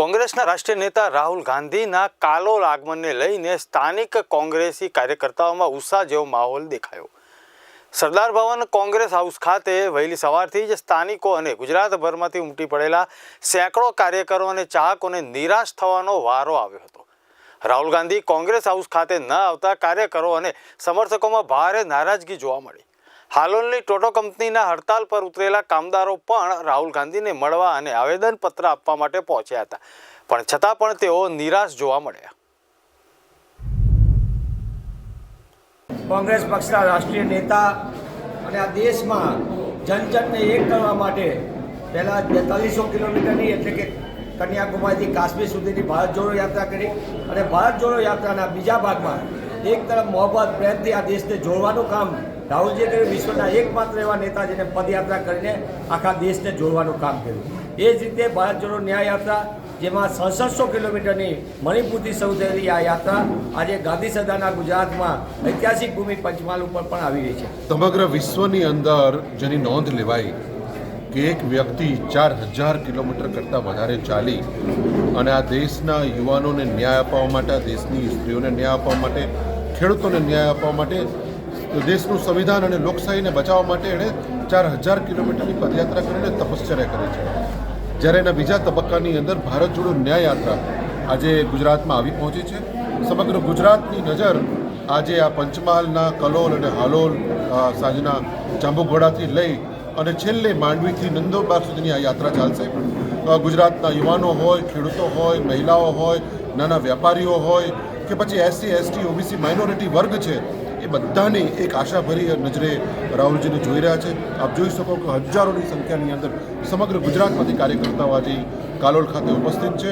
કોંગ્રેસના રાષ્ટ્રીય નેતા રાહુલ ગાંધીના કાલોલ આગમનને લઈને સ્થાનિક કોંગ્રેસી કાર્યકર્તાઓમાં ઉત્સાહ જેવો માહોલ દેખાયો। સરદાર ભવન કોંગ્રેસ હાઉસ ખાતે વહેલી સવારથી જ સ્થાનિકો અને ગુજરાતભરમાંથી ઉમટી પડેલા સેંકડો કાર્યકરો અને ચાહકોને નિરાશ થવાનો વારો આવ્યો હતો। રાહુલ ગાંધી કોંગ્રેસ હાઉસ ખાતે ન આવતા કાર્યકરો અને સમર્થકોમાં ભારે નારાજગી જોવા મળી। હાલોલની ટોટો કંપનીના હડતાલ પર ઉતરેલા કામદારો પણ રાહુલ ગાંધીને મળવા અને આવેદનપત્ર આપવા માટે પહોંચ્યા હતા, પણ છતાં પણ તેઓ નિરાશ જોવા મળ્યા। કોંગ્રેસ પક્ષના રાષ્ટ્રીય નેતા અને આ દેશમાં જનજનને એક કરવા માટે પહેલાં 4300 કિલોમીટરની એટલે કે કન્યાકુમારીથી કાશ્મીર સુધીની ભારત જોડો યાત્રા કરી અને ભારત જોડો યાત્રાના બીજા ભાગમાં એક તરફ મોહબ્બત પ્રેમથી આ દેશને જોડવાનું કામ રાહુલજીએ કર્યું। વિશ્વના એકમાત્ર એવા નેતા જેને પદયાત્રા કરીને આખા દેશને જોડવાનું કામ કર્યું। એ જ રીતે ભારત જોડો ન્યાય યાત્રા, જેમાં 6700 કિલોમીટરની મણિપુરથી શરૂ થયેલી આ યાત્રા આજે ગાંધી સદાના ગુજરાતમાં ઐતિહાસિક ભૂમિ પંચમહાલ ઉપર પણ આવી રહી છે। સમગ્ર વિશ્વની અંદર જેની નોંધ લેવાઈ કે એક વ્યક્તિ 4000 કિલોમીટર કરતાં વધારે ચાલી અને આ દેશના યુવાનોને ન્યાય અપાવવા માટે, આ દેશની સ્ત્રીઓને ન્યાય અપાવવા માટે, ખેડૂતોને ન્યાય અપાવવા માટે, દેશનું સંવિધાન અને લોકશાહીને બચાવવા માટે એણે 4000 કિલોમીટરની પદયાત્રા કરીને તપશ્ચર્યા કરી છે। જ્યારે એના બીજા તબક્કાની અંદર ભારત જોડો ન્યાય યાત્રા આજે ગુજરાતમાં આવી પહોંચી છે। સમગ્ર ગુજરાતની નજર આજે આ પંચમહાલના કલોલ અને હાલોલ, સાંજના જાંબુઘોડાથી લઈ અને છેલ્લે માંડવીથી નંદોબાગ સુધીની આ યાત્રા ચાલશે। ગુજરાતના યુવાનો હોય, ખેડૂતો હોય, મહિલાઓ હોય, નાના વેપારીઓ હોય કે પછી SC, ST, OBC માઇનોરિટી વર્ગ છે, એ બધાની એક આશાભરી નજરે રાહુલજીને જોઈ રહ્યા છે। આપ જોઈ શકો કે હજારોની સંખ્યાની અંદર સમગ્ર ગુજરાતમાંથી કાર્યકર્તાઓ આજે કાલોલ ખાતે ઉપસ્થિત છે।